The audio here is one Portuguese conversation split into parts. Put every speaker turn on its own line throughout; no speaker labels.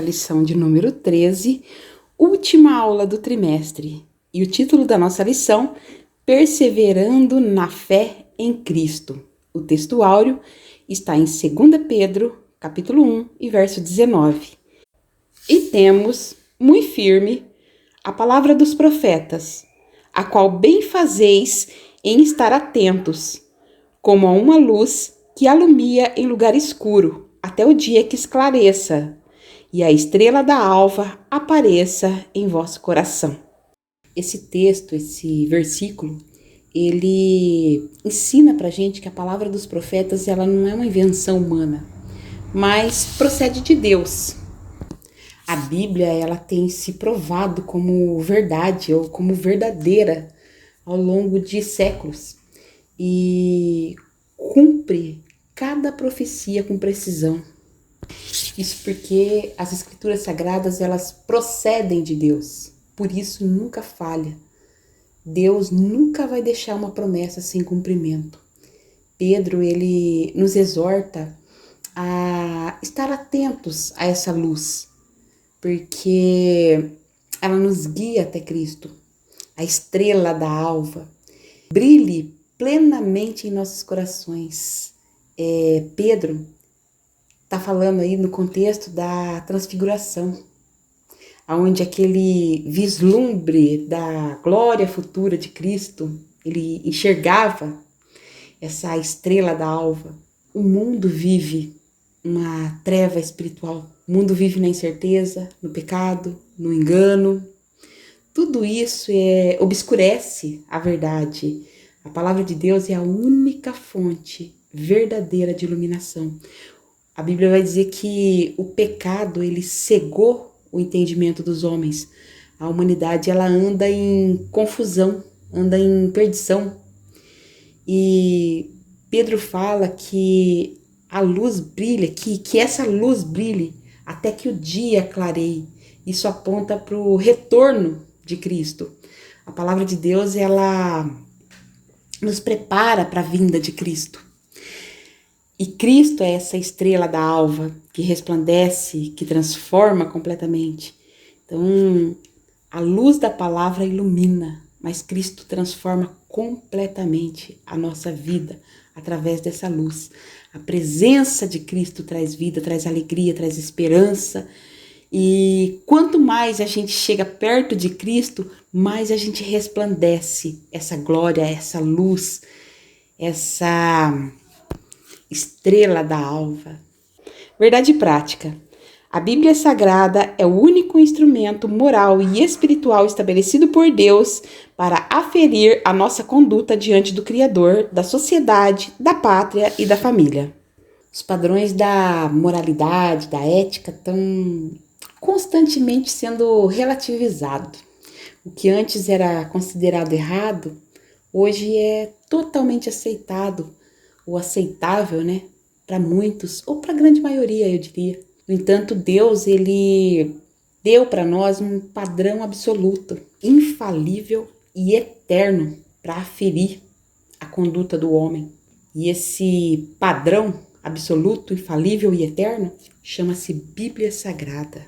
lição de número 13, última aula do trimestre. E o título da nossa lição, Perseverando na Fé em Cristo. O texto áureo está em 2 Pedro, capítulo 1 e verso 19. E temos, muito firme, a palavra dos profetas, a qual bem fazeis em estar atentos, como a uma luz que alumia em lugar escuro, até o dia que esclareça, e a estrela da alva apareça em vosso coração. Esse texto, esse versículo, ele ensina pra gente que a palavra dos profetas, ela não é uma invenção humana, mas procede de Deus. A Bíblia, ela tem se provado como verdade ou como verdadeira ao longo de séculos e cumpre cada profecia com precisão. Isso porque as escrituras sagradas, elas procedem de Deus, por isso nunca falha. Deus nunca vai deixar uma promessa sem cumprimento. Pedro, ele nos exorta a estar atentos a essa luz, porque ela nos guia até Cristo, a estrela da alva. Brilhe plenamente em nossos corações. Pedro está falando aí no contexto da transfiguração, onde aquele vislumbre da glória futura de Cristo, ele enxergava essa estrela da alva. O mundo vive uma treva espiritual, o mundo vive na incerteza, no pecado, no engano. Tudo isso obscurece a verdade. A palavra de Deus é a única fonte verdadeira de iluminação. A Bíblia vai dizer que o pecado, ele cegou o entendimento dos homens. A humanidade, ela anda em confusão, anda em perdição. E Pedro fala que a luz brilha, que essa luz brilhe até que o dia clareie. Isso aponta para o retorno de Cristo. A palavra de Deus, ela nos prepara para a vinda de Cristo. E Cristo é essa estrela da alva que resplandece, que transforma completamente. Então, a luz da palavra ilumina, mas Cristo transforma completamente a nossa vida através dessa luz. A presença de Cristo traz vida, traz alegria, traz esperança. E quanto mais a gente chega perto de Cristo, mais a gente resplandece essa glória, essa luz, essa estrela da alva. Verdade prática. A Bíblia Sagrada é o único instrumento moral e espiritual estabelecido por Deus para aferir a nossa conduta diante do Criador, da sociedade, da pátria e da família. Os padrões da moralidade, da ética estão constantemente sendo relativizados. O que antes era considerado errado, hoje é totalmente aceitado ou aceitável, né, para muitos, ou para a grande maioria, eu diria. No entanto, Deus, ele deu para nós um padrão absoluto, infalível e eterno para aferir a conduta do homem. E esse padrão absoluto, infalível e eterno chama-se Bíblia Sagrada.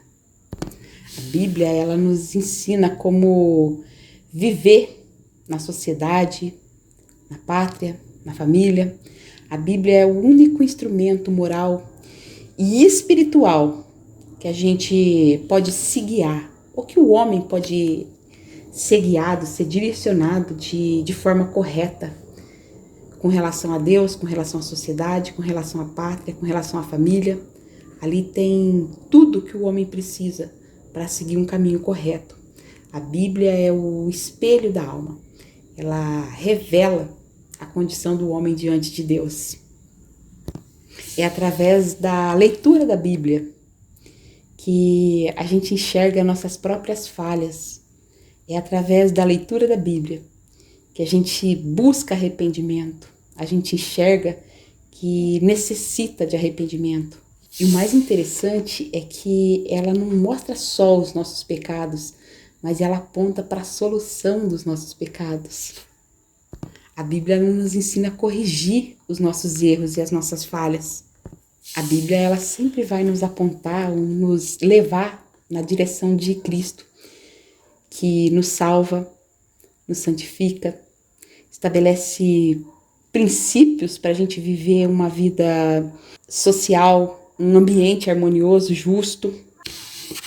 A Bíblia, ela nos ensina como viver na sociedade, na pátria, na família. A Bíblia é o único instrumento moral e espiritual que a gente pode se guiar, ou que o homem pode ser guiado, ser direcionado de forma correta com relação a Deus, com relação à sociedade, com relação à pátria, com relação à família. Ali tem tudo que o homem precisa para seguir um caminho correto. A Bíblia é o espelho da alma. Ela revela a condição do homem diante de Deus. É através da leitura da Bíblia que a gente enxerga nossas próprias falhas. É através da leitura da Bíblia que a gente busca arrependimento. A gente enxerga que necessita de arrependimento. E o mais interessante é que ela não mostra só os nossos pecados, mas ela aponta para a solução dos nossos pecados. A Bíblia nos ensina a corrigir os nossos erros e as nossas falhas. A Bíblia, ela sempre vai nos apontar ou nos levar na direção de Cristo, que nos salva, nos santifica, estabelece princípios para a gente viver uma vida social, um ambiente harmonioso, justo.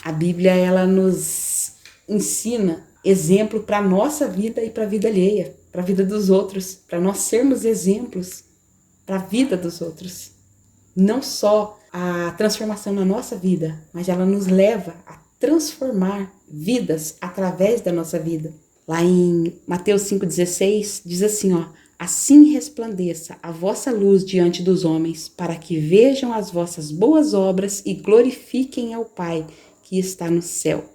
A Bíblia, ela nos ensina exemplo para a nossa vida e para a vida alheia, para a vida dos outros, para nós sermos exemplos para a vida dos outros. Não só a transformação na nossa vida, mas ela nos leva a transformar vidas através da nossa vida. Lá em Mateus 5,16 diz assim, assim resplandeça a vossa luz diante dos homens, para que vejam as vossas boas obras e glorifiquem ao Pai que está no céu.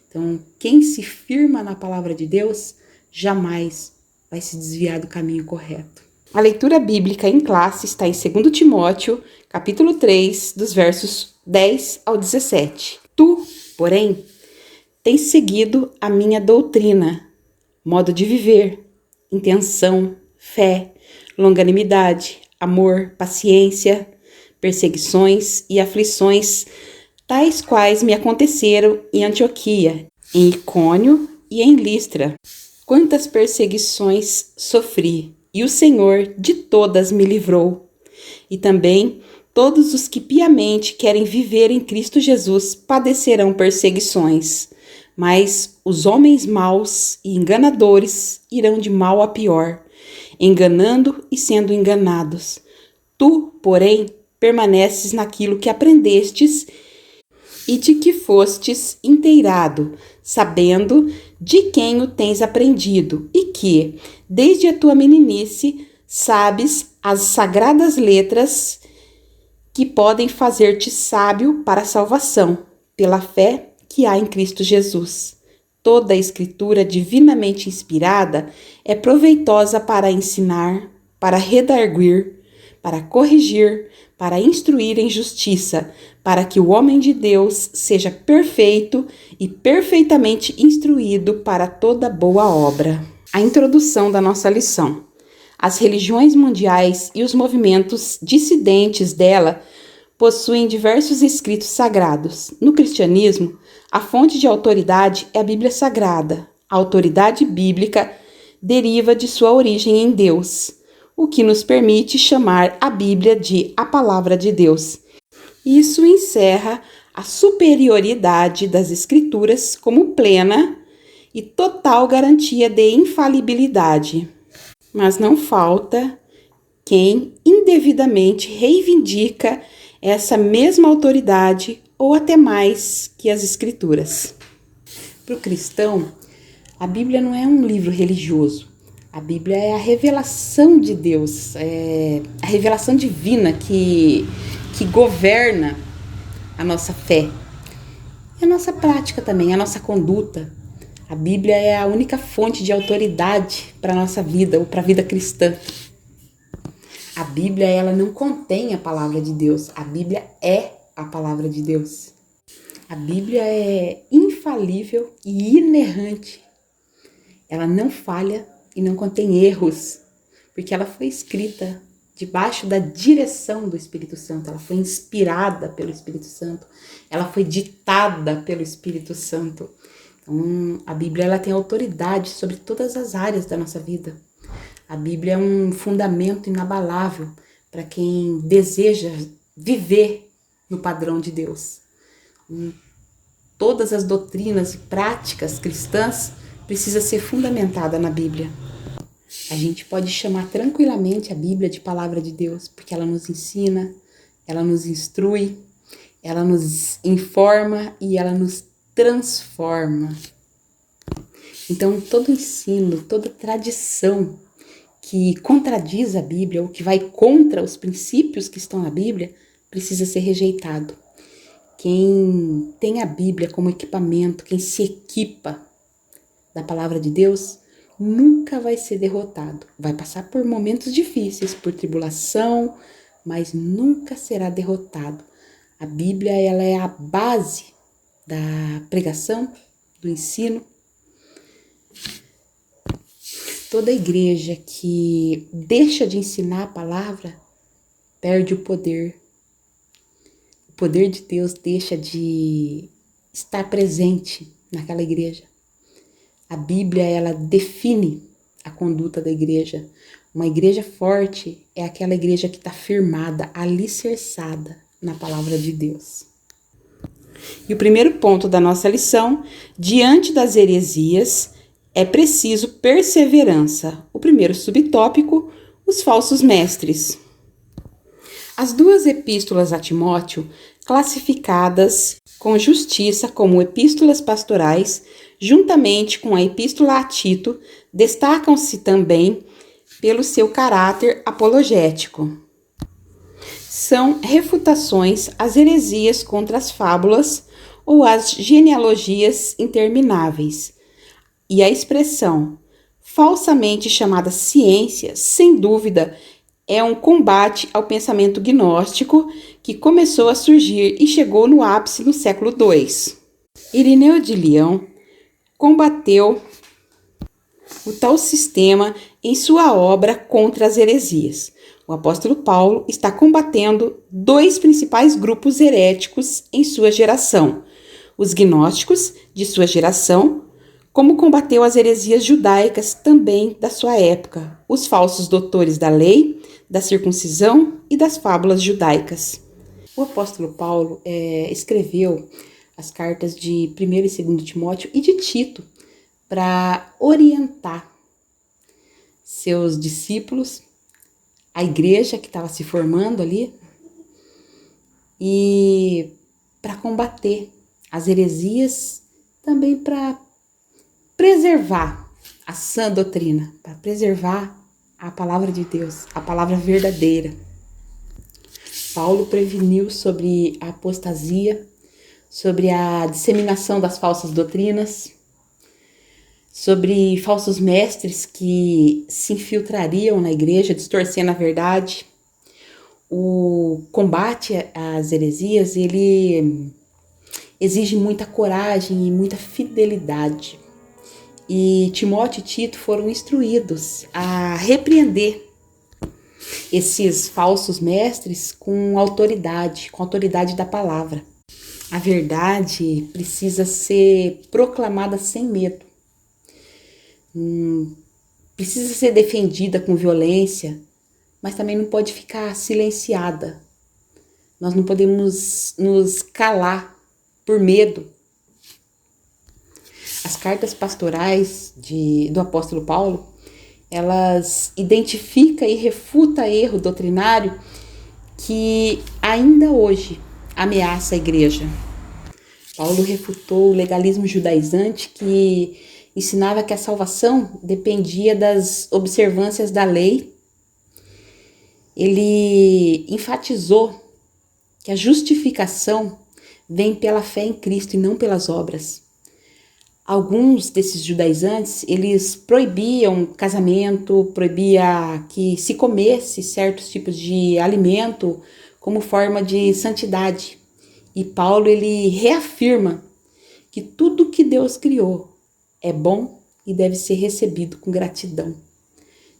Então, quem se firma na palavra de Deus, jamais vai se desviar do caminho correto. A leitura bíblica em classe está em 2 Timóteo, capítulo 3, dos versos 10 ao 17. Tu, porém, tens seguido a minha doutrina, modo de viver, intenção, fé, longanimidade, amor, paciência, perseguições e aflições, tais quais me aconteceram em Antioquia, em Icônio e em Listra. Quantas perseguições sofri, e o Senhor de todas me livrou. E também todos os que piamente querem viver em Cristo Jesus padecerão perseguições, mas os homens maus e enganadores irão de mal a pior, enganando e sendo enganados. Tu, porém, permaneces naquilo que aprendestes e de que fostes inteirado, sabendo de quem o tens aprendido, e que, desde a tua meninice, sabes as sagradas letras que podem fazer-te sábio para a salvação, pela fé que há em Cristo Jesus. Toda a escritura divinamente inspirada é proveitosa para ensinar, para redarguir, para corrigir, para instruir em justiça, para que o homem de Deus seja perfeito e perfeitamente instruído para toda boa obra. A introdução da nossa lição. As religiões mundiais e os movimentos dissidentes dela possuem diversos escritos sagrados. No cristianismo, a fonte de autoridade é a Bíblia Sagrada. A autoridade bíblica deriva de sua origem em Deus, o que nos permite chamar a Bíblia de a Palavra de Deus. Isso encerra a superioridade das Escrituras como plena e total garantia de infalibilidade. Mas não falta quem indevidamente reivindica essa mesma autoridade ou até mais que as Escrituras. Para o cristão, a Bíblia não é um livro religioso. A Bíblia é a revelação de Deus, é a revelação divina que governa a nossa fé e a nossa prática também, a nossa conduta. A Bíblia é a única fonte de autoridade para a nossa vida ou para a vida cristã. A Bíblia, ela não contém a palavra de Deus. A Bíblia é a palavra de Deus. A Bíblia é infalível e inerrante. Ela não falha e não contém erros, porque ela foi escrita debaixo da direção do Espírito Santo. Ela foi inspirada pelo Espírito Santo. Ela foi ditada pelo Espírito Santo. Então, a Bíblia, ela tem autoridade sobre todas as áreas da nossa vida. A Bíblia é um fundamento inabalável para quem deseja viver no padrão de Deus. Todas as doutrinas e práticas cristãs precisam ser fundamentadas na Bíblia. A gente pode chamar tranquilamente a Bíblia de palavra de Deus, porque ela nos ensina, ela nos instrui, ela nos informa e ela nos transforma. Então, todo ensino, toda tradição que contradiz a Bíblia ou que vai contra os princípios que estão na Bíblia precisa ser rejeitado. Quem tem a Bíblia como equipamento, quem se equipa da palavra de Deus, nunca vai ser derrotado. Vai passar por momentos difíceis, por tribulação, mas nunca será derrotado. A Bíblia, ela é a base da pregação, do ensino. Toda igreja que deixa de ensinar a palavra perde o poder poder de Deus deixa de estar presente naquela igreja. A Bíblia, ela define a conduta da igreja. Uma igreja forte é aquela igreja que está firmada, alicerçada na palavra de Deus. E o primeiro ponto da nossa lição, diante das heresias, é preciso perseverança. O primeiro subtópico, os falsos mestres. As duas epístolas a Timóteo, classificadas com justiça como epístolas pastorais, juntamente com a epístola a Tito, destacam-se também pelo seu caráter apologético. São refutações às heresias contra as fábulas ou às genealogias intermináveis. E a expressão falsamente chamada ciência, sem dúvida, é um combate ao pensamento gnóstico que começou a surgir e chegou no ápice no século II. Irineu de Leão combateu o tal sistema em sua obra Contra as Heresias. O apóstolo Paulo está combatendo dois principais grupos heréticos em sua geração: os gnósticos de sua geração, como combateu as heresias judaicas também da sua época, os falsos doutores da lei, da circuncisão e das fábulas judaicas. O apóstolo Paulo escreveu as cartas de 1 e 2 Timóteo e de Tito para orientar seus discípulos, a igreja que estava se formando ali, e para combater as heresias, também para preservar a sã doutrina, para preservar a palavra de Deus, a palavra verdadeira. Paulo preveniu sobre a apostasia, sobre a disseminação das falsas doutrinas, sobre falsos mestres que se infiltrariam na igreja, distorcendo a verdade. O combate às heresias, ele exige muita coragem e muita fidelidade. E Timóteo e Tito foram instruídos a repreender esses falsos mestres com a autoridade da palavra. A verdade precisa ser proclamada sem medo. Precisa ser defendida com violência, mas também não pode ficar silenciada. Nós não podemos nos calar por medo. As cartas pastorais do apóstolo Paulo, elas identificam e refutam erro doutrinário que ainda hoje ameaça a igreja. Paulo refutou o legalismo judaizante que ensinava que a salvação dependia das observâncias da lei. Ele enfatizou que a justificação vem pela fé em Cristo e não pelas obras. Alguns desses judaizantes, eles proibiam casamento, proibia que se comesse certos tipos de alimento como forma de santidade. E Paulo, ele reafirma que tudo que Deus criou é bom e deve ser recebido com gratidão.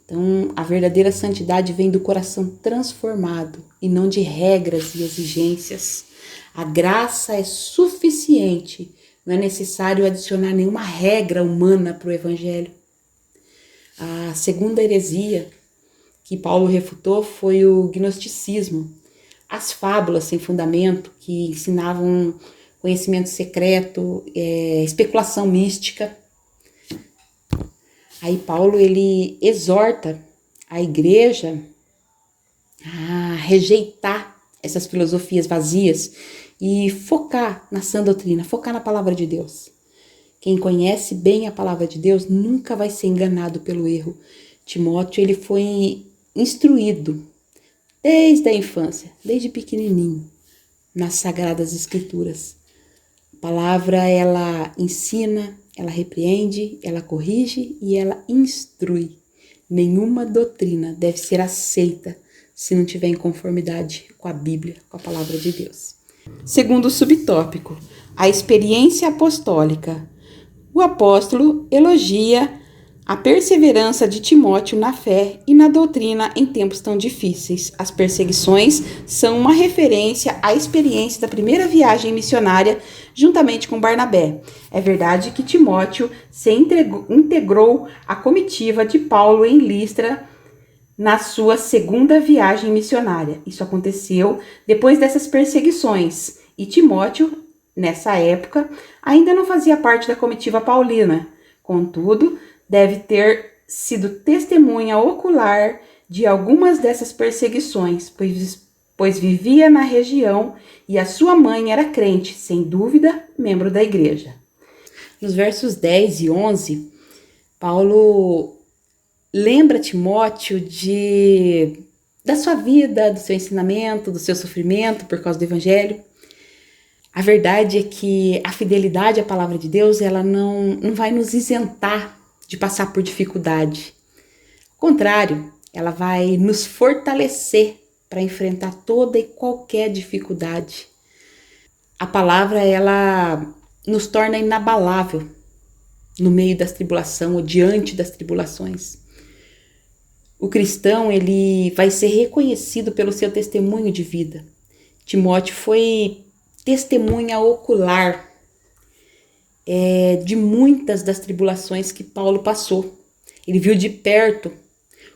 Então, a verdadeira santidade vem do coração transformado e não de regras e exigências. A graça é suficiente, não é necessário adicionar nenhuma regra humana para o evangelho. A segunda heresia que Paulo refutou foi o gnosticismo. As fábulas sem fundamento que ensinavam conhecimento secreto, especulação mística. Aí Paulo, ele exorta a igreja a rejeitar essas filosofias vazias e focar na sã doutrina, focar na palavra de Deus. Quem conhece bem a palavra de Deus nunca vai ser enganado pelo erro. Timóteo, ele foi instruído desde a infância, desde pequenininho, nas Sagradas Escrituras. A palavra, ela ensina, ela repreende, ela corrige e ela instrui. Nenhuma doutrina deve ser aceita se não tiver em conformidade com a Bíblia, com a palavra de Deus. Segundo subtópico, a experiência apostólica. O apóstolo elogia A perseverança de Timóteo na fé e na doutrina em tempos tão difíceis. As perseguições são uma referência à experiência da primeira viagem missionária juntamente com Barnabé. É verdade que Timóteo se integrou à comitiva de Paulo em Listra na sua segunda viagem missionária. Isso aconteceu depois dessas perseguições e Timóteo, nessa época, ainda não fazia parte da comitiva paulina. Contudo, deve ter sido testemunha ocular de algumas dessas perseguições, pois vivia na região e a sua mãe era crente, sem dúvida, membro da igreja. Nos versos 10 e 11, Paulo lembra Timóteo da sua vida, do seu ensinamento, do seu sofrimento por causa do evangelho. A verdade é que a fidelidade à palavra de Deus, ela não vai nos isentar de passar por dificuldade. Ao contrário, ela vai nos fortalecer para enfrentar toda e qualquer dificuldade. A palavra, ela nos torna inabalável no meio das tribulações ou diante das tribulações. O cristão, ele vai ser reconhecido pelo seu testemunho de vida. Timóteo foi testemunha ocular de muitas das tribulações que Paulo passou. Ele viu de perto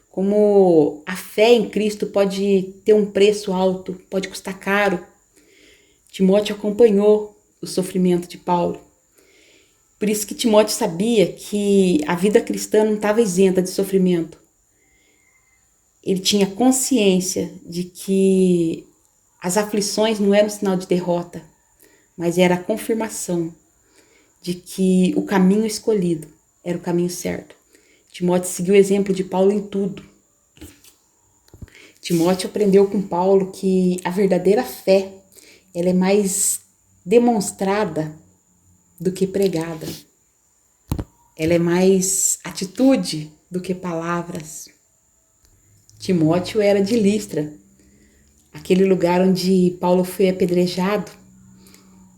como a fé em Cristo pode ter um preço alto, pode custar caro. Timóteo acompanhou o sofrimento de Paulo. Por isso que Timóteo sabia que a vida cristã não estava isenta de sofrimento. Ele tinha consciência de que as aflições não eram sinal de derrota, mas era a confirmação de que o caminho escolhido era o caminho certo. Timóteo seguiu o exemplo de Paulo em tudo. Timóteo aprendeu com Paulo que a verdadeira fé, ela é mais demonstrada do que pregada. Ela é mais atitude do que palavras. Timóteo era de Listra, aquele lugar onde Paulo foi apedrejado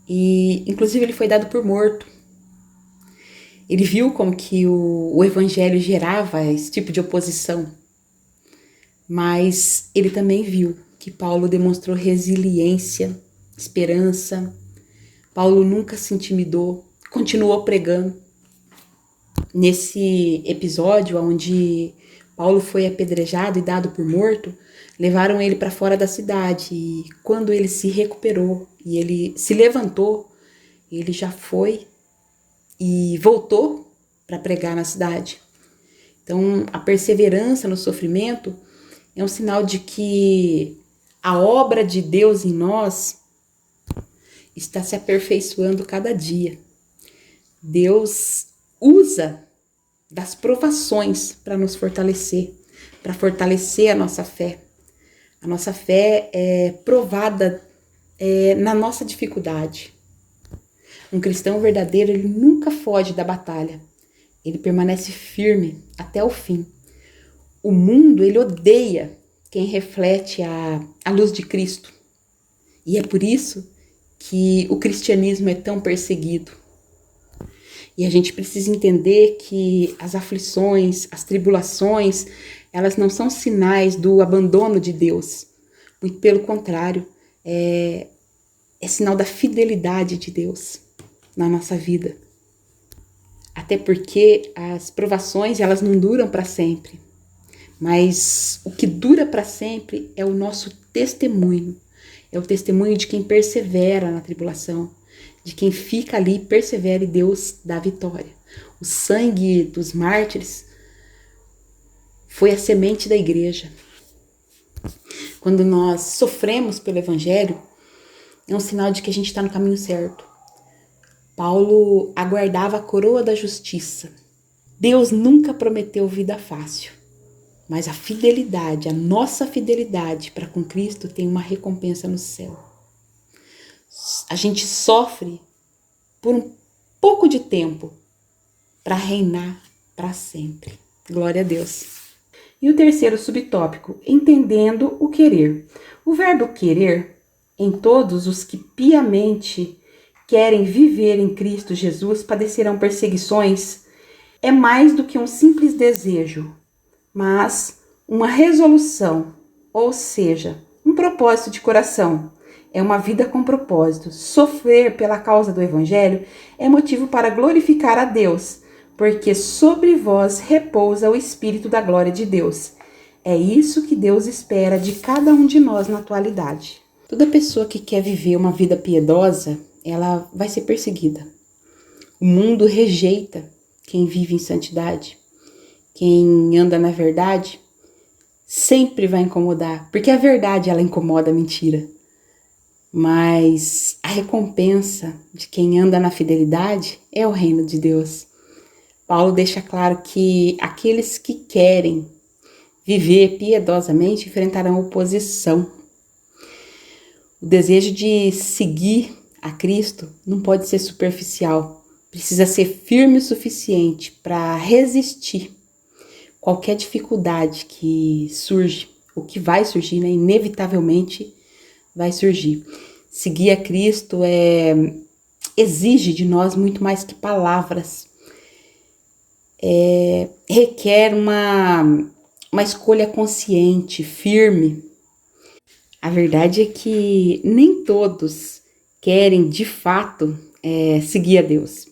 e inclusive ele foi dado por morto. Ele viu como que o evangelho gerava esse tipo de oposição, mas ele também viu que Paulo demonstrou resiliência, esperança. Paulo nunca se intimidou, continuou pregando. Nesse episódio onde Paulo foi apedrejado e dado por morto, levaram ele para fora da cidade e quando ele se recuperou e ele se levantou, ele já foi e voltou para pregar na cidade. Então, a perseverança no sofrimento é um sinal de que a obra de Deus em nós está se aperfeiçoando cada dia. Deus usa das provações para nos fortalecer, para fortalecer a nossa fé. A nossa fé é provada na nossa dificuldade. Um cristão verdadeiro, ele nunca foge da batalha. Ele permanece firme até o fim. O mundo, ele odeia quem reflete a luz de Cristo. E é por isso que o cristianismo é tão perseguido. E a gente precisa entender que as aflições, as tribulações, elas não são sinais do abandono de Deus. Muito pelo contrário, é sinal da fidelidade de Deus na nossa vida. Até porque as provações, elas não duram para sempre. Mas o que dura para sempre é o nosso testemunho. É o testemunho de quem persevera na tribulação, de quem fica ali e persevera e Deus dá vitória. O sangue dos mártires foi a semente da igreja. Quando nós sofremos pelo evangelho, é um sinal de que a gente está no caminho certo. Paulo aguardava a coroa da justiça. Deus nunca prometeu vida fácil, mas a fidelidade, a nossa fidelidade para com Cristo tem uma recompensa no céu. A gente sofre por um pouco de tempo para reinar para sempre. Glória a Deus. E o terceiro subtópico, entendendo o querer. O verbo querer, em todos os que piamente querem viver em Cristo Jesus, padecerão perseguições. É mais do que um simples desejo, mas uma resolução, ou seja, um propósito de coração. É uma vida com propósito. Sofrer pela causa do Evangelho é motivo para glorificar a Deus, porque sobre vós repousa o Espírito da glória de Deus. É isso que Deus espera de cada um de nós na atualidade. Toda pessoa que quer viver uma vida piedosa, ela vai ser perseguida. O mundo rejeita quem vive em santidade. Quem anda na verdade sempre vai incomodar, porque a verdade ela incomoda a mentira. Mas a recompensa de quem anda na fidelidade é o reino de Deus. Paulo deixa claro que aqueles que querem viver piedosamente enfrentarão oposição. O desejo de seguir a Cristo não pode ser superficial, precisa ser firme o suficiente para resistir qualquer dificuldade que surge, o que vai surgir, né? Inevitavelmente vai surgir. Seguir a Cristo exige de nós muito mais que palavras. Requer uma escolha consciente, firme. A verdade é que nem todos querem, de fato, seguir a Deus.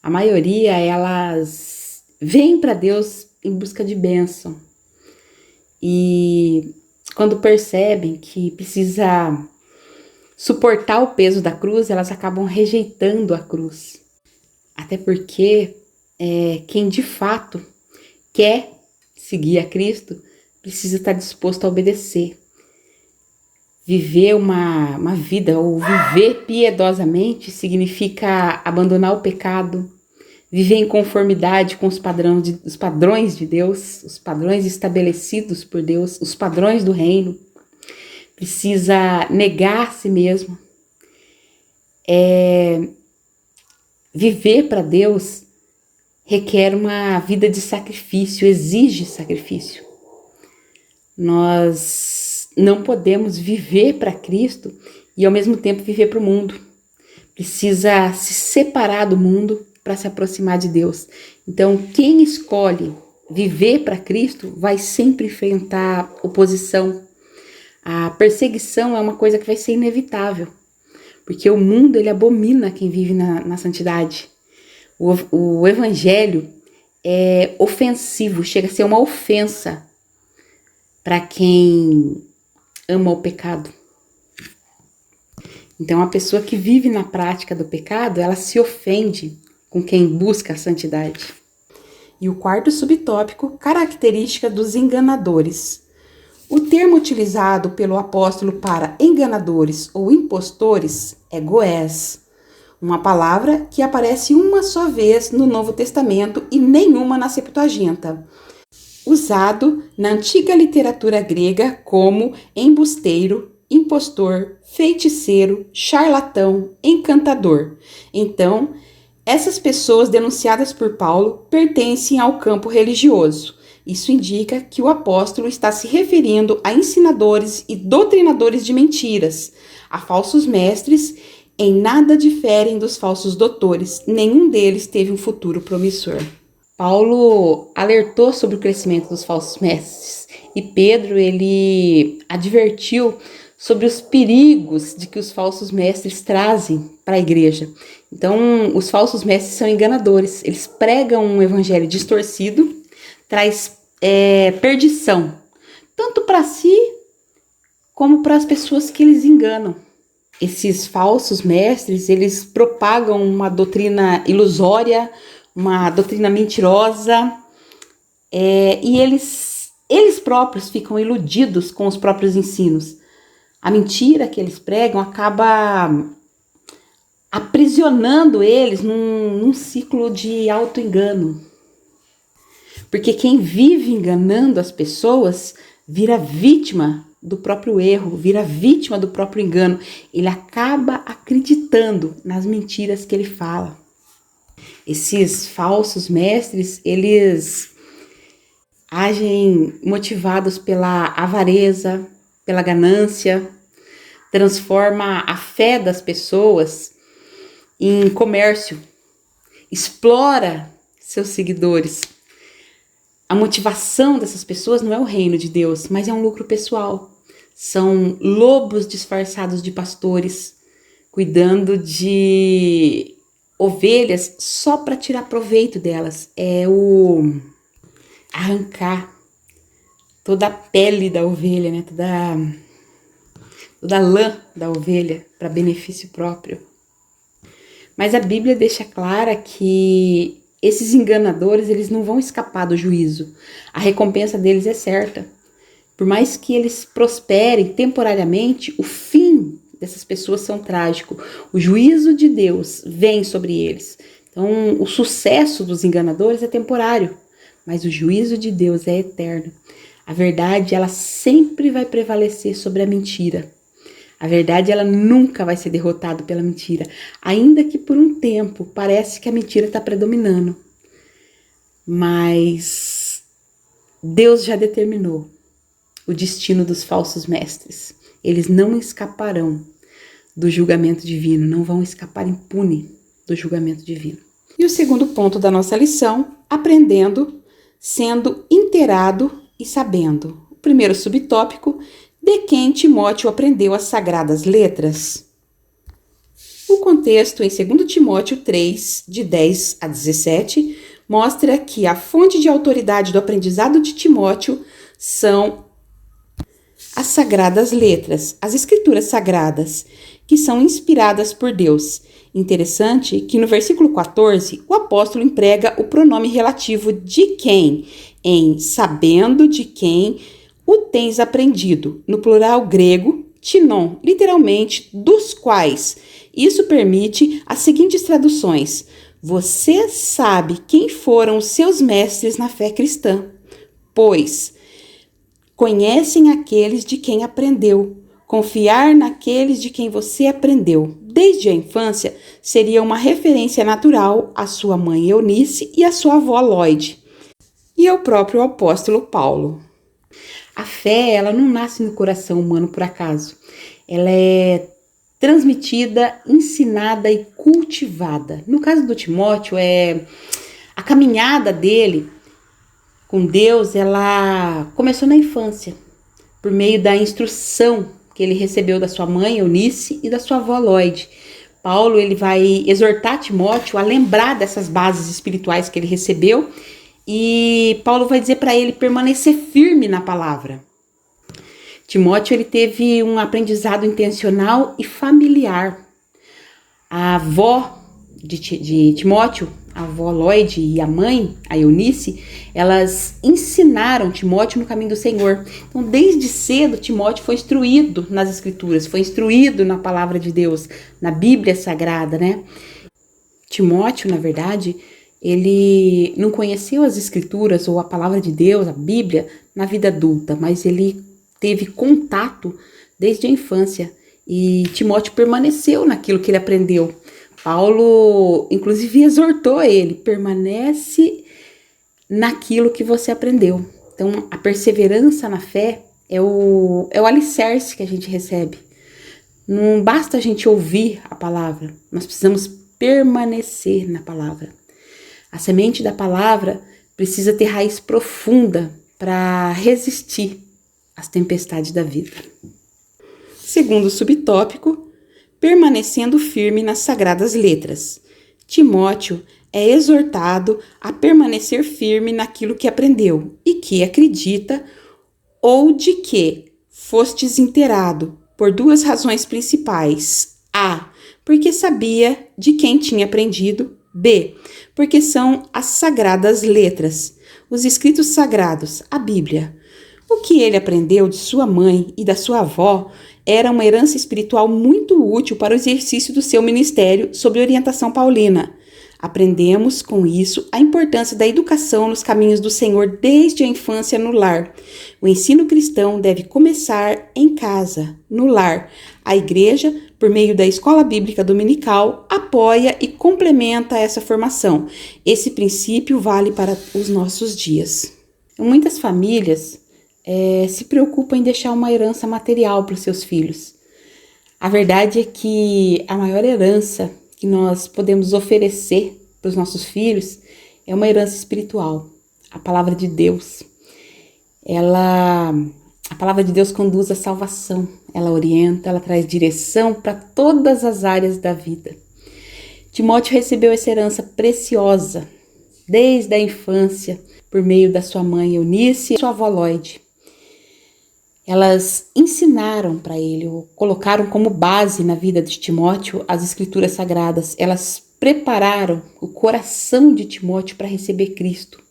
A maioria, elas vêm para Deus em busca de bênção. E quando percebem que precisa suportar o peso da cruz, elas acabam rejeitando a cruz. Até porque quem de fato quer seguir a Cristo precisa estar disposto a obedecer. Viver uma vida ou viver piedosamente significa abandonar o pecado, viver em conformidade com os padrões de Deus, os padrões estabelecidos por Deus, os padrões do reino. Precisa negar a si mesmo. Viver para Deus requer uma vida de sacrifício, exige sacrifício. Nós não podemos viver para Cristo e ao mesmo tempo viver para o mundo. Precisa se separar do mundo para se aproximar de Deus. Então, quem escolhe viver para Cristo vai sempre enfrentar oposição. A perseguição é uma coisa que vai ser inevitável, porque o mundo ele abomina quem vive na santidade. O evangelho é ofensivo, chega a ser uma ofensa para quem ama o pecado. Então, a pessoa que vive na prática do pecado, ela se ofende com quem busca a santidade. E o quarto subtópico, característica dos enganadores. O termo utilizado pelo apóstolo para enganadores ou impostores é goés, uma palavra que aparece uma só vez no Novo Testamento e nenhuma na Septuaginta. Usado na antiga literatura grega como embusteiro, impostor, feiticeiro, charlatão, encantador. Então, essas pessoas denunciadas por Paulo pertencem ao campo religioso. Isso indica que o apóstolo está se referindo a ensinadores e doutrinadores de mentiras, a falsos mestres. Em nada diferem dos falsos doutores, nenhum deles teve um futuro promissor. Paulo alertou sobre o crescimento dos falsos mestres e Pedro ele advertiu sobre os perigos de que os falsos mestres trazem para a igreja. Então, os falsos mestres são enganadores, eles pregam um evangelho distorcido, traz perdição, tanto para si como para as pessoas que eles enganam. Esses falsos mestres, eles propagam uma doutrina ilusória, uma doutrina mentirosa, e eles próprios ficam iludidos com os próprios ensinos. A mentira que eles pregam acaba aprisionando eles num ciclo de auto-engano. Porque quem vive enganando as pessoas vira vítima do próprio erro, vira vítima do próprio engano. Ele acaba acreditando nas mentiras que ele fala. Esses falsos mestres, eles agem motivados pela avareza, pela ganância, transforma a fé das pessoas em comércio, explora seus seguidores. A motivação dessas pessoas não é o reino de Deus, mas é um lucro pessoal. São lobos disfarçados de pastores, cuidando de ovelhas só para tirar proveito delas. É o arrancar toda a pele da ovelha, né? Toda a lã da ovelha para benefício próprio. Mas a Bíblia deixa clara que esses enganadores, eles não vão escapar do juízo. A recompensa deles é certa. Por mais que eles prosperem temporariamente, o fim dessas pessoas são trágico. O juízo de Deus vem sobre eles. Então, o sucesso dos enganadores é temporário, mas o juízo de Deus é eterno. A verdade, ela sempre vai prevalecer sobre a mentira. A verdade, ela nunca vai ser derrotada pela mentira, ainda que por um tempo parece que a mentira está predominando. Mas Deus já determinou o destino dos falsos mestres. Eles não escaparão do julgamento divino, não vão escapar impune do julgamento divino. E o segundo ponto da nossa lição, aprendendo, sendo inteirado e sabendo. O primeiro subtópico, de quem Timóteo aprendeu as sagradas letras. O contexto em 2 Timóteo 3, de 10 a 17, mostra que a fonte de autoridade do aprendizado de Timóteo são as sagradas letras, as escrituras sagradas, que são inspiradas por Deus. Interessante que no versículo 14, o apóstolo emprega o pronome relativo de quem, em sabendo de quem o tens aprendido, no plural grego, tinon, literalmente, dos quais. Isso permite as seguintes traduções. Você sabe quem foram os seus mestres na fé cristã, pois conhecem aqueles de quem aprendeu. Confiar naqueles de quem você aprendeu desde a infância seria uma referência natural à sua mãe Eunice e à sua avó Lloyd, e ao próprio apóstolo Paulo. A fé, ela não nasce no coração humano por acaso. Ela é transmitida, ensinada e cultivada. No caso do Timóteo, a caminhada dele com Deus, ela começou na infância, por meio da instrução que ele recebeu da sua mãe, Eunice, e da sua avó Lloyd. Paulo, ele vai exortar Timóteo a lembrar dessas bases espirituais que ele recebeu, e Paulo vai dizer para ele permanecer firme na palavra. Timóteo, ele teve um aprendizado intencional e familiar. A avó de Timóteo, a avó Lloyd e a mãe, a Eunice, elas ensinaram Timóteo no caminho do Senhor. Então, desde cedo, Timóteo foi instruído nas Escrituras, foi instruído na palavra de Deus, na Bíblia Sagrada, né? Timóteo, na verdade, ele não conheceu as Escrituras ou a palavra de Deus, a Bíblia, na vida adulta, mas ele teve contato desde a infância e Timóteo permaneceu naquilo que ele aprendeu. Paulo, inclusive, exortou ele, permanece naquilo que você aprendeu. Então, a perseverança na fé é o alicerce que a gente recebe. Não basta a gente ouvir a palavra, nós precisamos permanecer na palavra. A semente da palavra precisa ter raiz profunda para resistir às tempestades da vida. Segundo subtópico, permanecendo firme nas sagradas letras. Timóteo é exortado a permanecer firme naquilo que aprendeu e que acredita, ou de que fostes inteirado, por duas razões principais. A, porque sabia de quem tinha aprendido. B, porque são as sagradas letras, os escritos sagrados, a Bíblia. O que ele aprendeu de sua mãe e da sua avó era uma herança espiritual muito útil para o exercício do seu ministério sob orientação paulina. Aprendemos com isso a importância da educação nos caminhos do Senhor desde a infância no lar. O ensino cristão deve começar em casa, no lar. A igreja, por meio da escola bíblica dominical, apoia e complementa essa formação. Esse princípio vale para os nossos dias. Muitas famílias se preocupam em deixar uma herança material para os seus filhos. A verdade é que a maior herança que nós podemos oferecer para os nossos filhos é uma herança espiritual. A palavra de Deus, a palavra de Deus conduz à salvação, ela orienta, ela traz direção para todas as áreas da vida. Timóteo recebeu essa herança preciosa desde a infância, por meio da sua mãe Eunice e sua avó Lloyd. Elas ensinaram para ele, ou colocaram como base na vida de Timóteo as escrituras sagradas. Elas prepararam o coração de Timóteo para receber Cristo.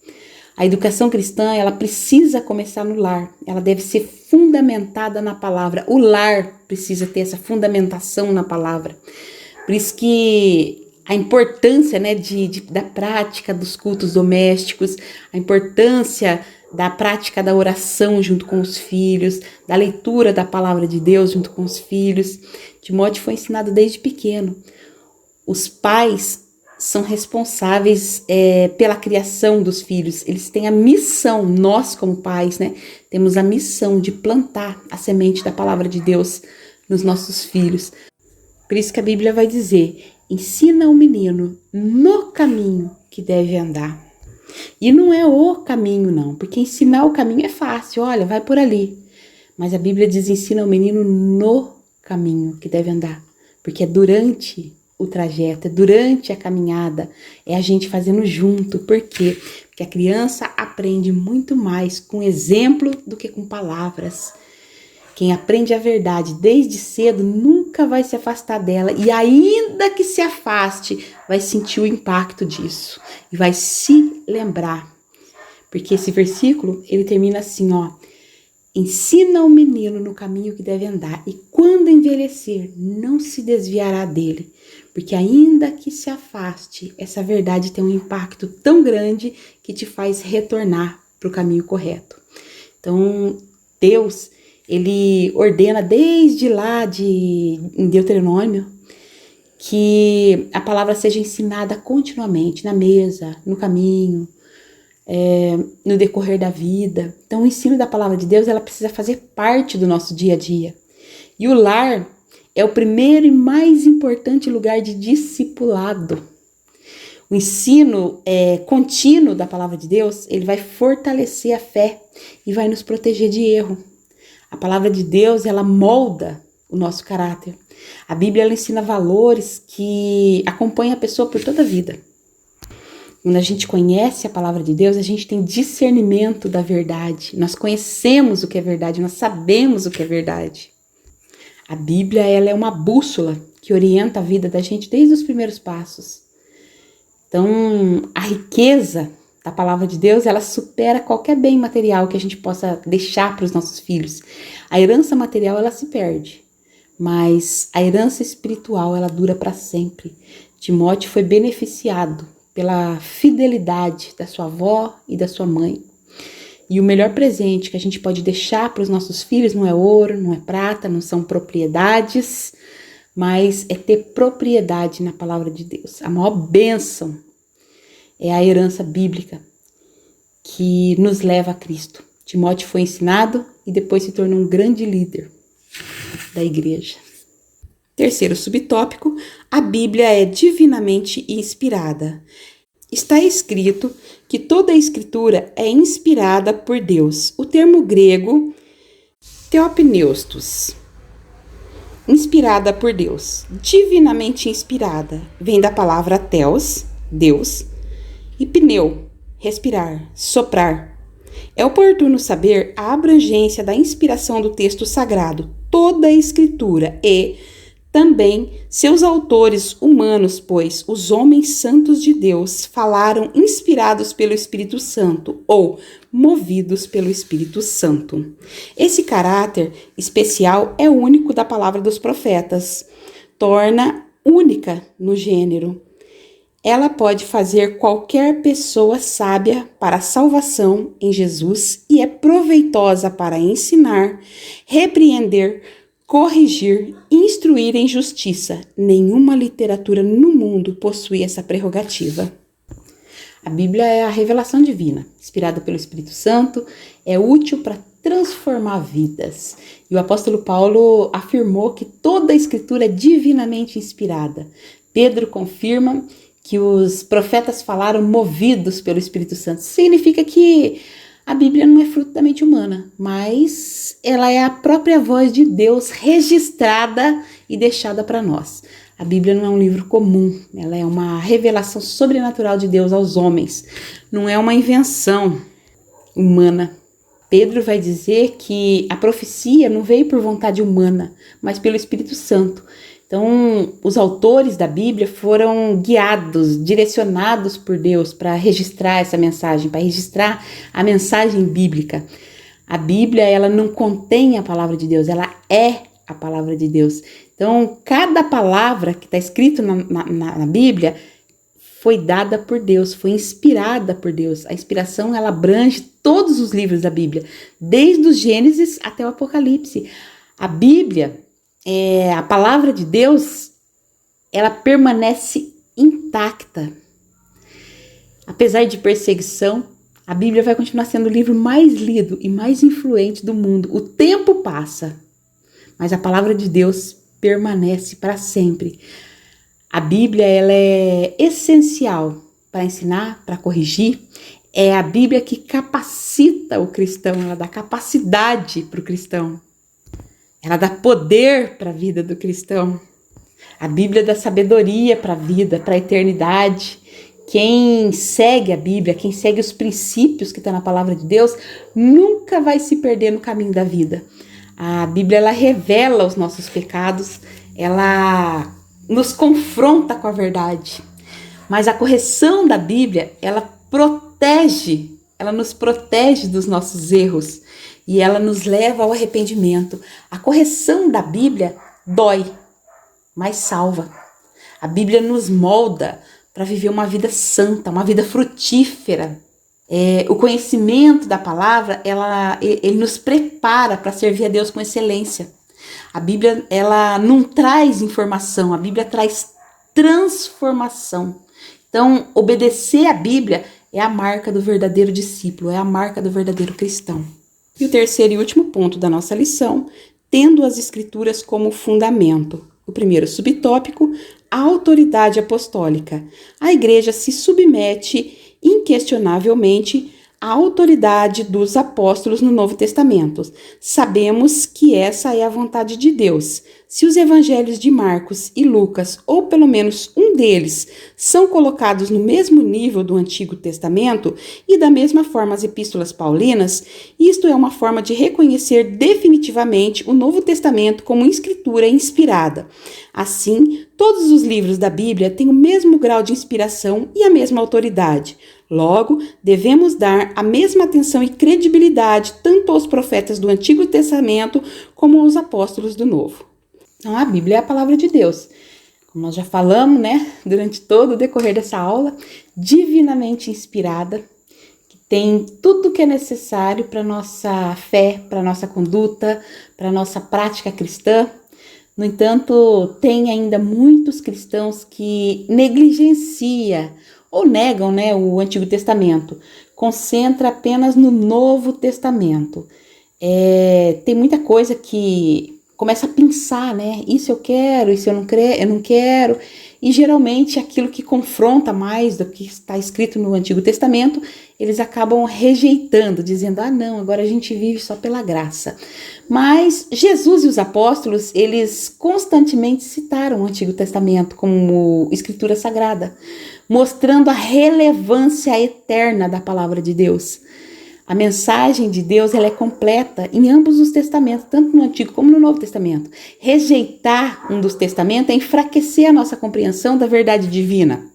A educação cristã, ela precisa começar no lar. Ela deve ser fundamentada na palavra. O lar precisa ter essa fundamentação na palavra. Por isso que a importância, né, da prática dos cultos domésticos, a importância da prática da oração junto com os filhos, da leitura da palavra de Deus junto com os filhos. Timóteo foi ensinado desde pequeno. Os pais são responsáveis pela criação dos filhos. Eles têm a missão, nós como pais, né, temos a missão de plantar a semente da palavra de Deus nos nossos filhos. Por isso que a Bíblia vai dizer: ensina o menino no caminho que deve andar. E não é o caminho não, porque ensinar o caminho é fácil, olha, vai por ali. Mas a Bíblia diz: ensina o menino no caminho que deve andar, porque é durante o trajeto, é durante a caminhada, é a gente fazendo junto. Por quê? Porque a criança aprende muito mais com exemplo do que com palavras. Quem aprende a verdade desde cedo nunca vai se afastar dela, e ainda que se afaste, vai sentir o impacto disso e vai se lembrar. Porque esse versículo, ele termina assim, ó: ensina o menino no caminho que deve andar, e quando envelhecer, não se desviará dele. Porque ainda que se afaste, essa verdade tem um impacto tão grande que te faz retornar para o caminho correto. Então, Deus, ele ordena desde lá em Deuteronômio que a palavra seja ensinada continuamente, na mesa, no caminho, no decorrer da vida. Então, o ensino da palavra de Deus, ela precisa fazer parte do nosso dia a dia. E o lar é o primeiro e mais importante lugar de discipulado. O ensino contínuo da palavra de Deus, ele vai fortalecer a fé e vai nos proteger de erro. A palavra de Deus, ela molda o nosso caráter. A Bíblia, ela ensina valores que acompanham a pessoa por toda a vida. Quando a gente conhece a palavra de Deus, a gente tem discernimento da verdade. Nós conhecemos o que é verdade, nós sabemos o que é verdade. A Bíblia, ela é uma bússola que orienta a vida da gente desde os primeiros passos. Então, a riqueza da palavra de Deus, ela supera qualquer bem material que a gente possa deixar para os nossos filhos. A herança material, ela se perde, mas a herança espiritual, ela dura para sempre. Timóteo foi beneficiado pela fidelidade da sua avó e da sua mãe. E o melhor presente que a gente pode deixar para os nossos filhos não é ouro, não é prata, não são propriedades, mas é ter propriedade na palavra de Deus. A maior bênção é a herança bíblica que nos leva a Cristo. Timóteo foi ensinado e depois se tornou um grande líder da igreja. Terceiro subtópico: a Bíblia é divinamente inspirada. Está escrito que toda a escritura é inspirada por Deus. O termo grego theopneustos, inspirada por Deus, divinamente inspirada, vem da palavra theos, Deus, e pneu, respirar, soprar. É oportuno saber a abrangência da inspiração do texto sagrado, toda a escritura e também seus autores humanos, pois os homens santos de Deus falaram inspirados pelo Espírito Santo ou movidos pelo Espírito Santo. Esse caráter especial é único da palavra dos profetas, torna única no gênero. Ela pode fazer qualquer pessoa sábia para a salvação em Jesus e é proveitosa para ensinar, repreender, corrigir e instruir em justiça. Nenhuma literatura no mundo possui essa prerrogativa. A Bíblia é a revelação divina, inspirada pelo Espírito Santo, é útil para transformar vidas. E o apóstolo Paulo afirmou que toda a escritura é divinamente inspirada. Pedro confirma que os profetas falaram movidos pelo Espírito Santo. Significa que a Bíblia não é fruto da mente humana, mas ela é a própria voz de Deus registrada e deixada para nós. A Bíblia não é um livro comum, ela é uma revelação sobrenatural de Deus aos homens, não é uma invenção humana. Pedro vai dizer que a profecia não veio por vontade humana, mas pelo Espírito Santo. Então, os autores da Bíblia foram guiados, direcionados por Deus para registrar essa mensagem, para registrar a mensagem bíblica. A Bíblia, ela não contém a palavra de Deus, ela é a palavra de Deus. Então, cada palavra que está escrita na Bíblia foi dada por Deus, foi inspirada por Deus. A inspiração, ela abrange todos os livros da Bíblia, desde o Gênesis até o Apocalipse. A Bíblia, a palavra de Deus, ela permanece intacta. Apesar de perseguição, a Bíblia vai continuar sendo o livro mais lido e mais influente do mundo. O tempo passa, mas a palavra de Deus permanece para sempre. A Bíblia, ela é essencial para ensinar, para corrigir. É a Bíblia que capacita o cristão, ela dá capacidade para o cristão. Ela dá poder para a vida do cristão. A Bíblia dá sabedoria para a vida, para a eternidade. Quem segue a Bíblia, quem segue os princípios que estão na palavra de Deus, nunca vai se perder no caminho da vida. A Bíblia, ela revela os nossos pecados, ela nos confronta com a verdade. Mas a correção da Bíblia, ela nos protege dos nossos erros e ela nos leva ao arrependimento. A correção da Bíblia dói, mas salva. A Bíblia nos molda para viver uma vida santa, uma vida frutífera. O conhecimento da palavra, ele nos prepara para servir a Deus com excelência. A Bíblia, ela não traz informação, a Bíblia traz transformação. Então, obedecer a Bíblia é a marca do verdadeiro discípulo, é a marca do verdadeiro cristão. E o terceiro e último ponto da nossa lição, tendo as Escrituras como fundamento. O primeiro subtópico, a autoridade apostólica. A igreja se submete inquestionavelmente à autoridade dos apóstolos no Novo Testamento. Sabemos que essa é a vontade de Deus. Se os evangelhos de Marcos e Lucas, ou pelo menos um deles, são colocados no mesmo nível do Antigo Testamento e da mesma forma as epístolas paulinas, isto é uma forma de reconhecer definitivamente o Novo Testamento como escritura inspirada. Assim, todos os livros da Bíblia têm o mesmo grau de inspiração e a mesma autoridade. Logo, devemos dar a mesma atenção e credibilidade tanto aos profetas do Antigo Testamento como aos apóstolos do Novo. Então, a Bíblia é a palavra de Deus. Como nós já falamos, durante todo o decorrer dessa aula, divinamente inspirada, que tem tudo o que é necessário para a nossa fé, para a nossa conduta, para a nossa prática cristã. No entanto, tem ainda muitos cristãos que negligenciam ou negam o Antigo Testamento, concentra apenas no Novo Testamento. Tem muita coisa que começa a pensar, isso eu quero, isso eu não quero, e geralmente aquilo que confronta mais do que está escrito no Antigo Testamento, eles acabam rejeitando, dizendo, não, agora a gente vive só pela graça. Mas Jesus e os apóstolos, eles constantemente citaram o Antigo Testamento como escritura sagrada, mostrando a relevância eterna da palavra de Deus. A mensagem de Deus, ela é completa em ambos os testamentos, tanto no Antigo como no Novo Testamento. Rejeitar um dos testamentos é enfraquecer a nossa compreensão da verdade divina.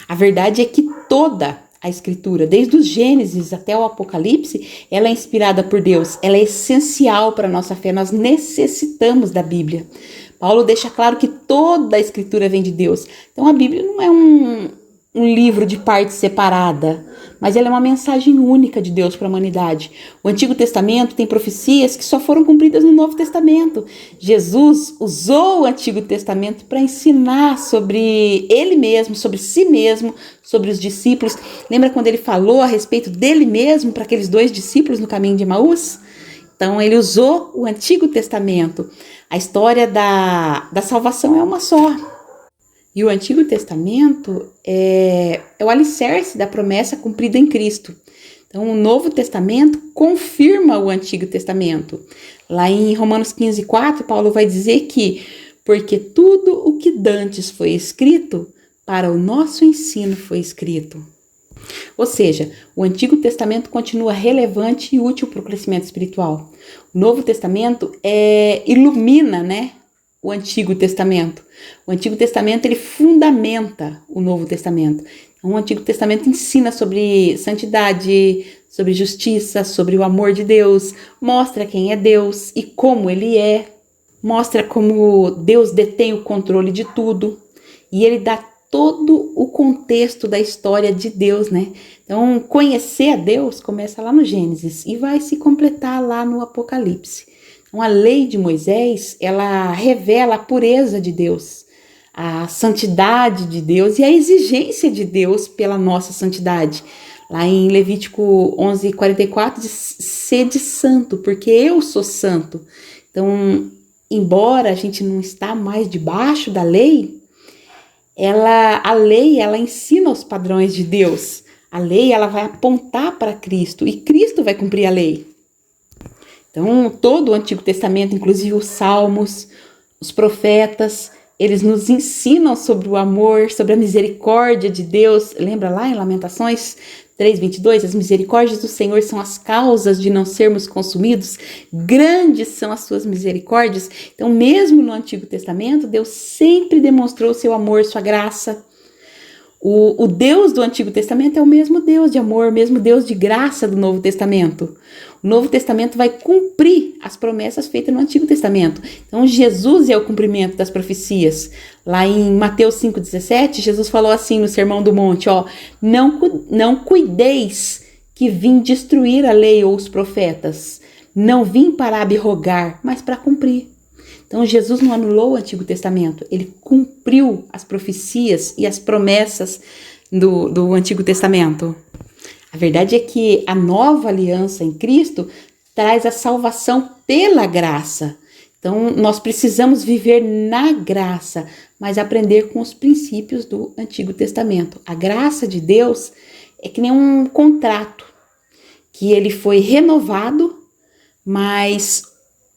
A verdade é que toda a Escritura, desde o Gênesis até o Apocalipse, ela é inspirada por Deus, ela é essencial para a nossa fé, nós necessitamos da Bíblia. Paulo deixa claro que toda a Escritura vem de Deus. Então a Bíblia não é um livro de parte separada, mas ela é uma mensagem única de Deus para a humanidade. O Antigo Testamento tem profecias que só foram cumpridas no Novo Testamento. Jesus usou o Antigo Testamento para ensinar sobre ele mesmo, sobre si mesmo, sobre os discípulos. Lembra quando ele falou a respeito dele mesmo para aqueles 2 discípulos no caminho de Emaús? Então ele usou o Antigo Testamento. A história da salvação é uma só. E o Antigo Testamento é o alicerce da promessa cumprida em Cristo. Então, o Novo Testamento confirma o Antigo Testamento. Lá em Romanos 15:4, Paulo vai dizer que porque tudo o que dantes foi escrito, para o nosso ensino foi escrito. Ou seja, o Antigo Testamento continua relevante e útil para o crescimento espiritual. O Novo Testamento ilumina, o Antigo Testamento. O Antigo Testamento ele fundamenta o Novo Testamento. O Antigo Testamento ensina sobre santidade, sobre justiça, sobre o amor de Deus, mostra quem é Deus e como Ele é, mostra como Deus detém o controle de tudo e Ele dá todo o contexto da história de Deus, Então, conhecer a Deus começa lá no Gênesis e vai se completar lá no Apocalipse. Então, a lei de Moisés, ela revela a pureza de Deus, a santidade de Deus e a exigência de Deus pela nossa santidade. Lá em Levítico 11:44 diz: sede santo, porque eu sou santo. Então, embora a gente não está mais debaixo da lei, a lei ensina os padrões de Deus. A lei ela vai apontar para Cristo e Cristo vai cumprir a lei. Então, todo o Antigo Testamento, inclusive os Salmos, os profetas, eles nos ensinam sobre o amor, sobre a misericórdia de Deus. Lembra lá em Lamentações 3:22? As misericórdias do Senhor são as causas de não sermos consumidos. Grandes são as suas misericórdias. Então, mesmo no Antigo Testamento, Deus sempre demonstrou seu amor, sua graça. O Deus do Antigo Testamento é o mesmo Deus de amor, o mesmo Deus de graça do Novo Testamento. O Novo Testamento vai cumprir as promessas feitas no Antigo Testamento. Então, Jesus é o cumprimento das profecias. Lá em Mateus 5:17, Jesus falou assim no Sermão do Monte, não cuideis que vim destruir a lei ou os profetas. Não vim para abrogar, mas para cumprir. Então, Jesus não anulou o Antigo Testamento, ele cumpriu as profecias e as promessas do Antigo Testamento. A verdade é que a nova aliança em Cristo traz a salvação pela graça. Então, nós precisamos viver na graça, mas aprender com os princípios do Antigo Testamento. A graça de Deus é que nem um contrato, que ele foi renovado, mas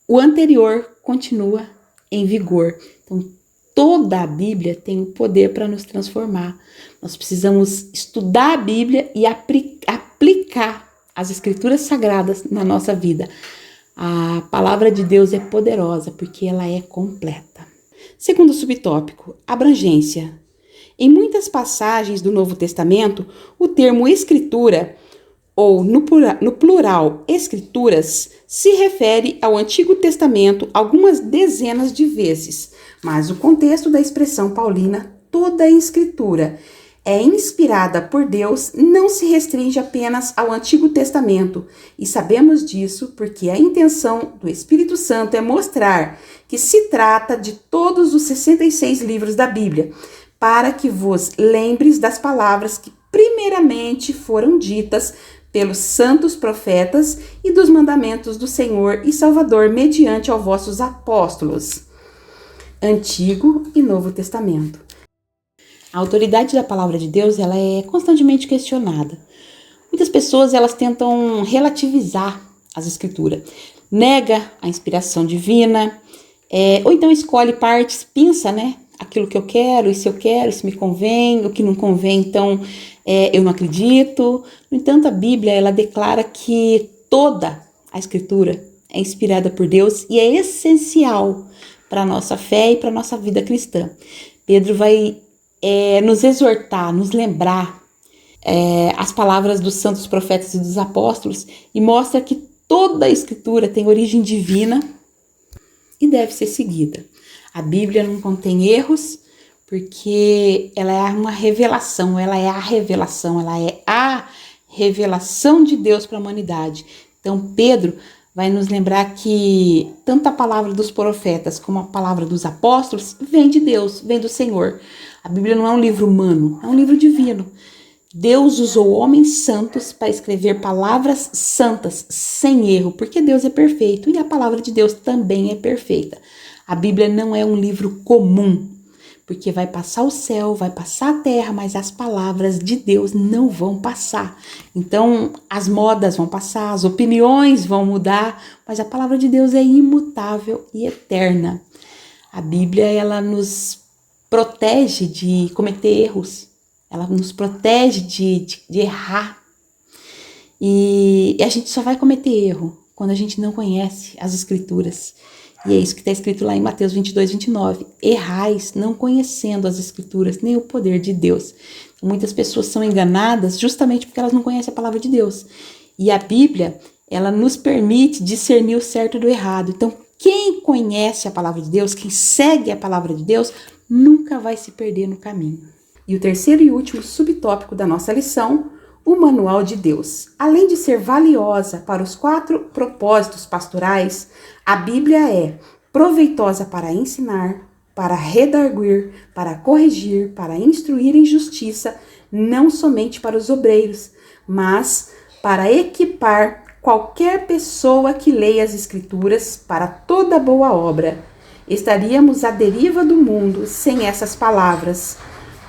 o anterior continua em vigor. Então, toda a Bíblia tem o poder para nos transformar. Nós precisamos estudar a Bíblia e aplicar as Escrituras Sagradas na nossa vida. A palavra de Deus é poderosa porque ela é completa. Segundo subtópico, abrangência. Em muitas passagens do Novo Testamento, o termo escritura, ou no plural, escrituras, se refere ao Antigo Testamento algumas dezenas de vezes, mas o contexto da expressão paulina, toda a escritura é inspirada por Deus, não se restringe apenas ao Antigo Testamento, e sabemos disso porque a intenção do Espírito Santo é mostrar que se trata de todos os 66 livros da Bíblia, para que vos lembres das palavras que primeiramente foram ditas pelos santos profetas e dos mandamentos do Senhor e Salvador mediante aos vossos apóstolos. Antigo e Novo Testamento. A autoridade da palavra de Deus ela é constantemente questionada. Muitas pessoas elas tentam relativizar as escrituras, nega a inspiração divina, ou então escolhe partes, pensa, aquilo que eu quero, isso me convém, o que não convém, então eu não acredito. No entanto, a Bíblia ela declara que toda a escritura é inspirada por Deus e é essencial para a nossa fé e para a nossa vida cristã. Pedro vai nos exortar, nos lembrar as palavras dos santos profetas e dos apóstolos e mostra que toda a escritura tem origem divina e deve ser seguida. A Bíblia não contém erros, porque ela é uma revelação, ela é a revelação de Deus para a humanidade. Então, Pedro vai nos lembrar que tanto a palavra dos profetas como a palavra dos apóstolos vem de Deus, vem do Senhor. A Bíblia não é um livro humano, é um livro divino. Deus usou homens santos para escrever palavras santas, sem erro, porque Deus é perfeito e a palavra de Deus também é perfeita. A Bíblia não é um livro comum, Porque vai passar o céu, vai passar a terra, mas as palavras de Deus não vão passar. Então, as modas vão passar, as opiniões vão mudar, mas a palavra de Deus é imutável e eterna. A Bíblia, ela nos protege de cometer erros, ela nos protege de errar. E a gente só vai cometer erro quando a gente não conhece as Escrituras. E é isso que está escrito lá em Mateus 22, 29. Errais não conhecendo as Escrituras, nem o poder de Deus. Muitas pessoas são enganadas justamente porque elas não conhecem a palavra de Deus. E a Bíblia, ela nos permite discernir o certo do errado. Então, quem conhece a palavra de Deus, quem segue a palavra de Deus, nunca vai se perder no caminho. E o terceiro e último subtópico da nossa lição, o Manual de Deus. Além de ser valiosa para os 4 propósitos pastorais, a Bíblia é proveitosa para ensinar, para redarguir, para corrigir, para instruir em justiça, não somente para os obreiros, mas para equipar qualquer pessoa que leia as Escrituras para toda boa obra. Estaríamos à deriva do mundo sem essas palavras,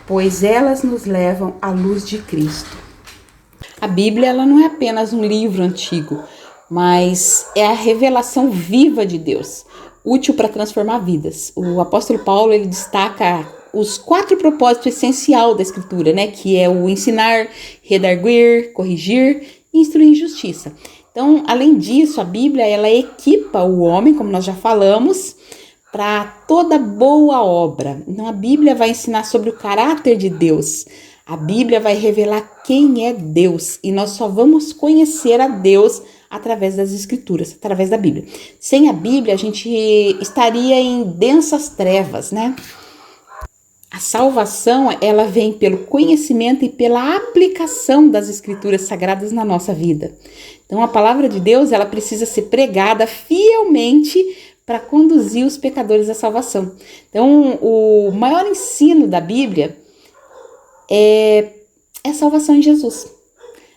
pois elas nos levam à luz de Cristo. A Bíblia, ela não é apenas um livro antigo, mas é a revelação viva de Deus, útil para transformar vidas. O apóstolo Paulo, ele destaca os 4 propósitos essenciais da Escritura, né? Que é o ensinar, redarguir, corrigir e instruir em justiça. Então, além disso, a Bíblia, ela equipa o homem, como nós já falamos, para toda boa obra. Então, a Bíblia vai ensinar sobre o caráter de Deus. A Bíblia vai revelar quem é Deus e nós só vamos conhecer a Deus através das Escrituras, através da Bíblia. Sem a Bíblia, a gente estaria em densas trevas, né? A salvação, ela vem pelo conhecimento e pela aplicação das Escrituras sagradas na nossa vida. Então, a palavra de Deus, ela precisa ser pregada fielmente para conduzir os pecadores à salvação. Então, o maior ensino da Bíblia é a salvação em Jesus.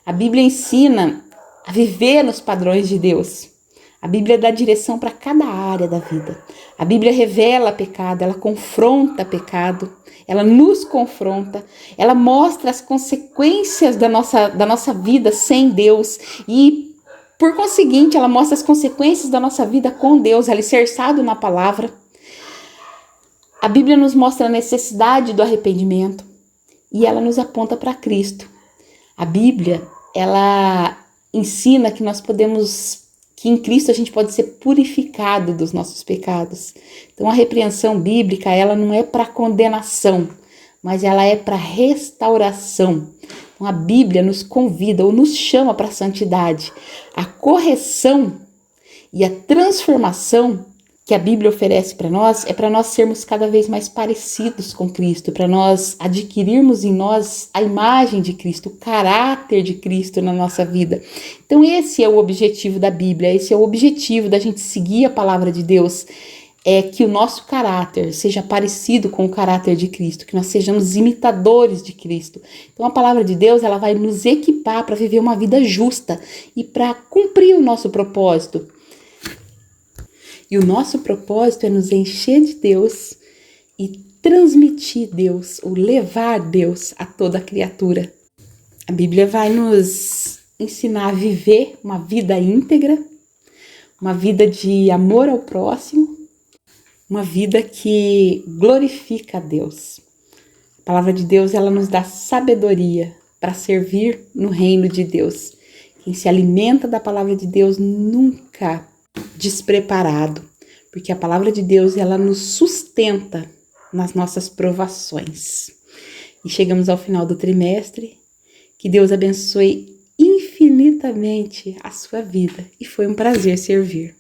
A Bíblia ensina a viver nos padrões de Deus. A Bíblia dá direção para cada área da vida. A Bíblia revela pecado, ela confronta pecado, ela nos confronta, ela mostra as consequências da nossa vida sem Deus e, por conseguinte, ela mostra as consequências da nossa vida com Deus, alicerçado na palavra. A Bíblia nos mostra a necessidade do arrependimento e ela nos aponta para Cristo. A Bíblia, ela ensina que que em Cristo a gente pode ser purificado dos nossos pecados. Então a repreensão bíblica, ela não é para condenação, mas ela é para restauração. Então a Bíblia nos convida ou nos chama para a santidade. A correção e a transformação que a Bíblia oferece para nós é para nós sermos cada vez mais parecidos com Cristo, para nós adquirirmos em nós a imagem de Cristo, o caráter de Cristo na nossa vida. Então esse é o objetivo da Bíblia, esse é o objetivo da gente seguir a palavra de Deus, é que o nosso caráter seja parecido com o caráter de Cristo, que nós sejamos imitadores de Cristo. Então a palavra de Deus, ela vai nos equipar para viver uma vida justa e para cumprir o nosso propósito. E o nosso propósito é nos encher de Deus e transmitir Deus, ou levar Deus a toda criatura. A Bíblia vai nos ensinar a viver uma vida íntegra, uma vida de amor ao próximo, uma vida que glorifica a Deus. A palavra de Deus, ela nos dá sabedoria para servir no reino de Deus. Quem se alimenta da palavra de Deus nunca despreparado, porque a palavra de Deus, ela nos sustenta nas nossas provações. E chegamos ao final do trimestre. Que Deus abençoe infinitamente a sua vida e foi um prazer servir.